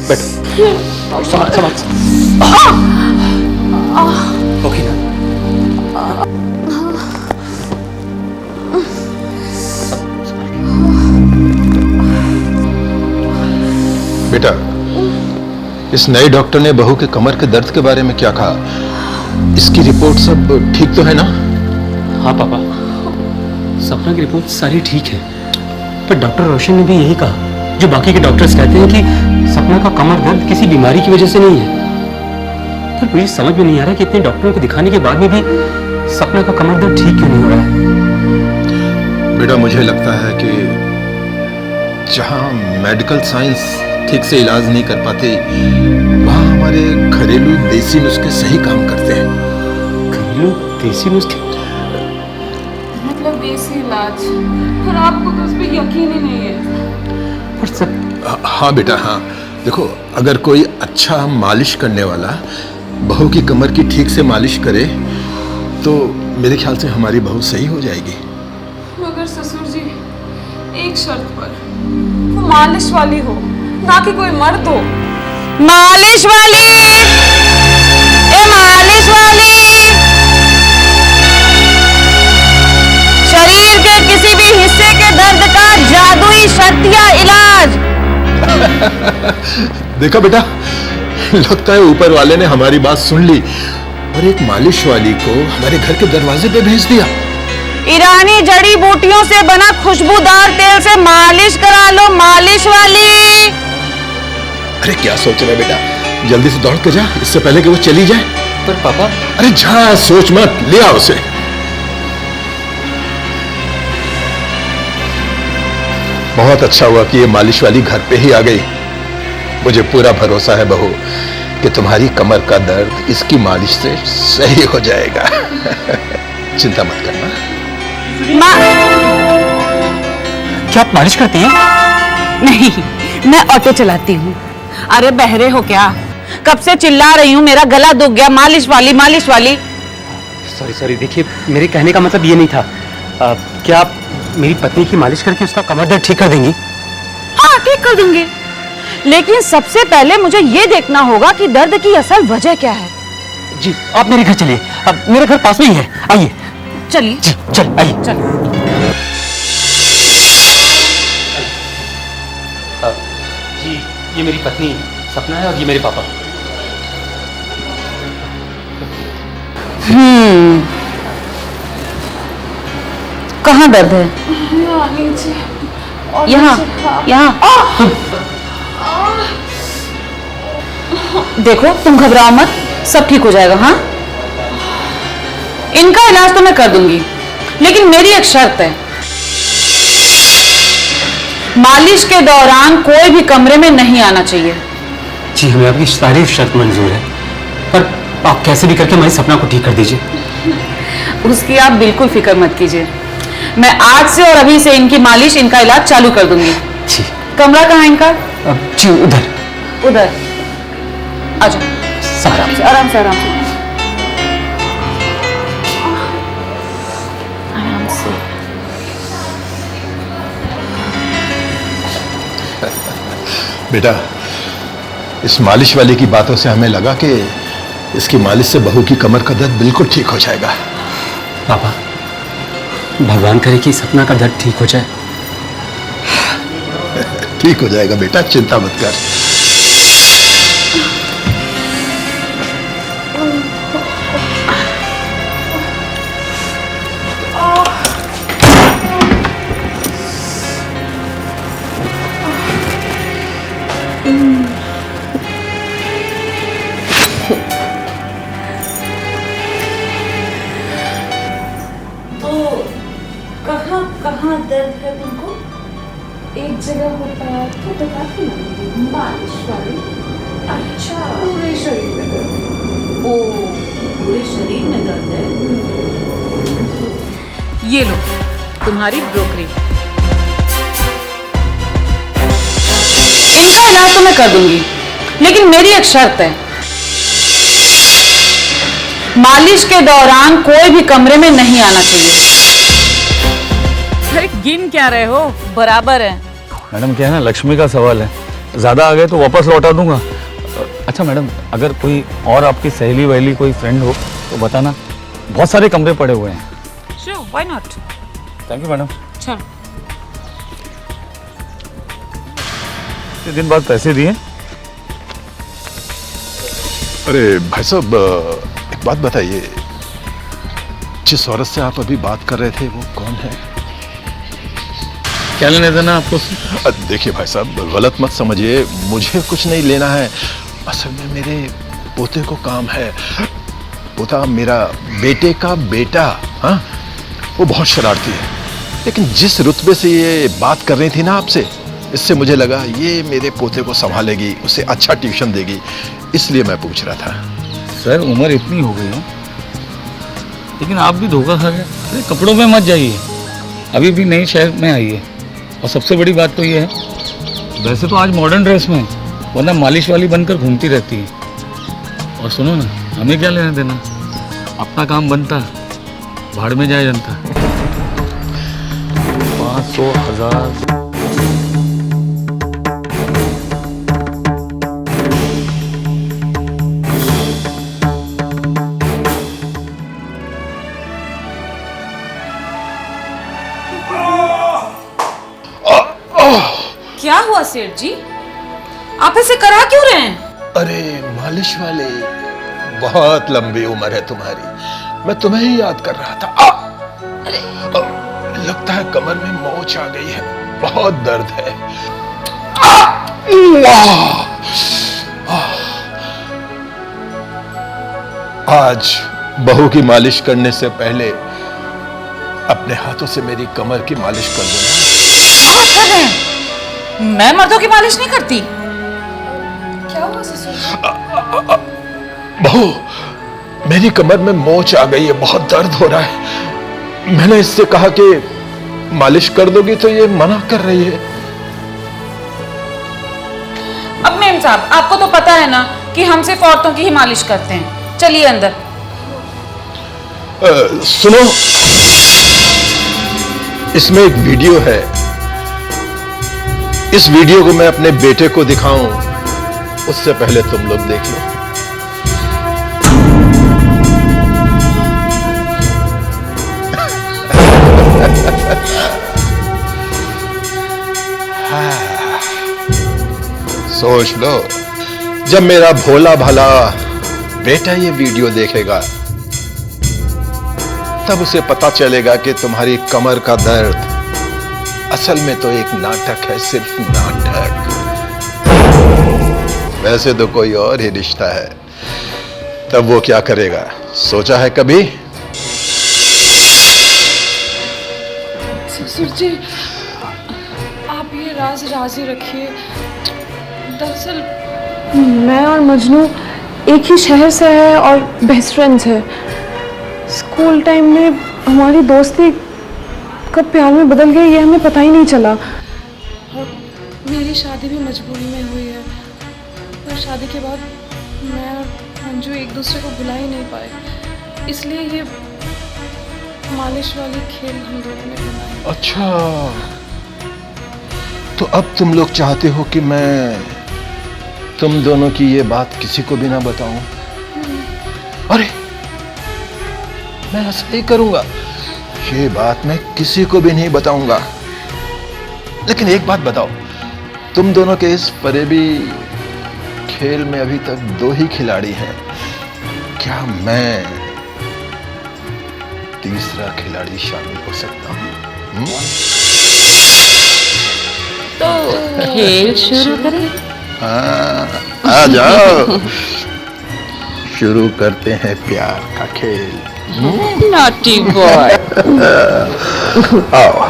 बैठो, संभाल। ओके ना? बेटा, इस नए डॉक्टर ने बहू के कमर के दर्द के बारे में क्या कहा? इसकी रिपोर्ट सब ठीक तो है ना? हाँ पापा, सपना की रिपोर्ट सारी ठीक है, पर डॉक्टर रोशन ने भी यही कहा जो बाकी के डॉक्टर्स कहते हैं कि सपना का कमर दर्द किसी बीमारी की वजह से नहीं है। पर मुझे समझ में नहीं आ रहा कि इतने डॉक्टरों को दिखाने के बाद में भी सपना का कमर दर्द ठीक क्यों नहीं हो रहा है? बेटा, मुझे लगता है कि जहां मेडिकल साइंस ठीक से इलाज नहीं कर पाते, वहां हमारे घरेलू देसी नुस्खे सही काम करते हैं। घरेलू देसी नुस्खे मतलब देसी इलाज, पर आपको तो उस पर यकीन ही नहीं है। पर सब हाँ बेटा, हाँ। देखो, अगर कोई अच्छा मालिश करने वाला बहू की कमर की ठीक से मालिश करे तो मेरे ख्याल से हमारी बहू सही हो जाएगी। मगर ससुर जी, एक शर्त पर, वो मालिश वाली हो, ना कि कोई मर्द हो। मालिश वाली, ए मालिश वाली, शरीर के किसी भी हिस्से के दर्द का जादुई शर्तिया इलाज। देखा बेटा, लगता है ऊपर वाले ने हमारी बात सुन ली और एक मालिश वाली को हमारे घर के दरवाजे पे भेज दिया। ईरानी जड़ी बूटियों से बना खुशबूदार तेल से मालिश करा लो, मालिश वाली। अरे क्या सोच रहे बेटा, जल्दी से दौड़ के जा, इससे पहले कि वो चली जाए। पर पापा, अरे जा, सोच मत, ले आओ उसे। बहुत अच्छा हुआ कि ये मालिश वाली घर पे ही आ गई। मुझे पूरा भरोसा है बहू कि तुम्हारी कमर का दर्द इसकी मालिश से सही हो जाएगा। चिंता मत करना। क्या आप मालिश करती हैं? नहीं, मैं ऑटो चलाती हूँ। अरे बहरे हो क्या? कब से चिल्ला रही हूँ, मेरा गला दुख गया। मालिश वाली, मालिश वाली। सॉरी, देखिए, मेरे कहने का मतलब ये नहीं था। क्या आप मेरी पत्नी की मालिश करके उसका कमर दर्द ठीक कर देंगी? हाँ, ठीक कर दूंगी, लेकिन सबसे पहले मुझे ये देखना होगा कि दर्द की असल वजह क्या है। जी, आप मेरे घर चलिए, अब मेरे घर पास में ही है, आइए। चलिए। जी, चल आइए। चल। जी, ये मेरी पत्नी सपना है और ये मेरे पापा। कहाँ दर्द है? यहाँ, यहाँ। देखो, तुम घबराओ मत, सब ठीक हो जाएगा। हाँ, इनका इलाज तो मैं कर दूंगी, लेकिन मेरी एक शर्त है। मालिश के दौरान कोई भी कमरे में नहीं आना चाहिए। जी, हमें आपकी सारी शर्त मंजूर है, पर आप कैसे भी करके हमारी सपना को ठीक कर दीजिए। उसकी आप बिल्कुल फिक्र मत कीजिए, मैं आज से और अभी से इनकी मालिश, इनका इलाज चालू कर दूंगी। जी। कमरा कहाँ है इनका? जी, उधर। उधर आ जाओ। आराम से, आराम से, आराम से, आराम से। बेटा, इस मालिश वाले की बातों से हमें लगा कि इसकी मालिश से बहू की कमर का दर्द बिल्कुल ठीक हो जाएगा। पापा, भगवान करे कि सपना का दर्द ठीक हो जाए। ठीक हो जाएगा बेटा, चिंता मत कर। कहाँ दर्द है तुमको? एक जगह होता है तो बताती ना, मालिश वाली। अच्छा, पूरे शरीर में दर्द है? ओ, पूरे शरीर में दर्द है। ये लो तुम्हारी ब्रोकरी। इनका इलाज तो मैं कर दूंगी, लेकिन मेरी एक शर्त है। मालिश के दौरान कोई भी कमरे में नहीं आना चाहिए। अरे गिन क्या रहे हो, बराबर है। मैडम, क्या है ना, लक्ष्मी का सवाल है, ज़्यादा आ गए तो वापस लौटा दूंगा। अच्छा मैडम, अगर कोई और आपकी सहेली वहेली कोई फ्रेंड हो तो बताना, बहुत सारे कमरे पड़े हुए हैं। Sure, why not? Thank you madam. चल। कितने दिन बाद पैसे दिए? अरे भाई साहब, एक बात बताइए, जिस औरत से आप अभी बात कर रहे थे वो कौन है? क्या लेने देना आपको उससे? देखिए भाई साहब, गलत मत समझिए, मुझे कुछ नहीं लेना है। असल में मेरे पोते को काम है। पोता मेरा बेटे का बेटा, हाँ, वो बहुत शरारती है। लेकिन जिस रुतबे से ये बात कर रही थी ना आपसे, इससे मुझे लगा ये मेरे पोते को संभालेगी, उसे अच्छा ट्यूशन देगी, इसलिए मैं पूछ रहा था। सर उम्र इतनी हो गई है, लेकिन आप भी धोखा खा गए। अरे कपड़ों में मत जाइए, अभी भी नई शहर में आई है। और सबसे बड़ी बात तो ये है, वैसे तो आज मॉडर्न ड्रेस में, वरना मालिश वाली बनकर घूमती रहती है। और सुनो ना, हमें क्या लेना देना, अपना काम बनता, भाड़ में जाए जनता। 500, 1000। क्या हुआ सेठ जी, आप ऐसे करा क्यों रहे हैं? अरे मालिश वाले, बहुत लंबी उम्र है तुम्हारी, मैं तुम्हें ही याद कर रहा था। लगता है कमर में मोच आ गई है, बहुत दर्द है। आज बहू की मालिश करने से पहले अपने हाथों से मेरी कमर की मालिश कर देना। बात कर रहे हैं, मैं मर्दों की मालिश नहीं करती। क्या हुआ ससुर? बहू, मेरी कमर में मोच आ गई है, बहुत दर्द हो रहा है। मैंने इससे कहा कि मालिश कर दोगी तो ये मना कर रही है। अब मेम साहब, आपको तो पता है ना कि हम सिर्फ औरतों की ही मालिश करते हैं। चलिए अंदर। सुनो, इसमें एक वीडियो है, इस वीडियो को मैं अपने बेटे को दिखाऊं उससे पहले तुम लोग देख लो। सोच लो, जब मेरा भोला भाला बेटा ये वीडियो देखेगा, तब उसे पता चलेगा कि तुम्हारी कमर का दर्द असल में तो एक नाटक है, सिर्फ नाटक। वैसे तो कोई और ही रिश्ता है, तब वो क्या करेगा, सोचा है कभी? ससुर जी, आप ये राज ही रखिए। दरअसल मैं और मजनू एक ही शहर से है और बेस्ट फ्रेंड्स है। स्कूल टाइम में हमारी दोस्ती कब प्यार में बदल गई ये हमें पता ही नहीं चला। और मेरी शादी भी मजबूरी में हुई है, पर शादी के बाद मैं और मंजू एक दूसरे को भुला ही नहीं पाए, इसलिए ये मालिश वाली खेल हम दोनों ने बनाई। अच्छा, तो अब तुम लोग चाहते हो कि मैं तुम दोनों की ये बात किसी को भी ना बताऊं? अरे, मैं ऐसा ही करूंगा, ये बात मैं किसी को भी नहीं बताऊंगा। लेकिन एक बात बताओ, तुम दोनों के इस फरेबी खेल में अभी तक 2 ही खिलाड़ी हैं, क्या मैं तीसरा खिलाड़ी शामिल हो सकता हूं? तो खेल शुरू करें? हाँ, आ जाओ, शुरू करते हैं प्यार का खेल। Naughty boy. आओ।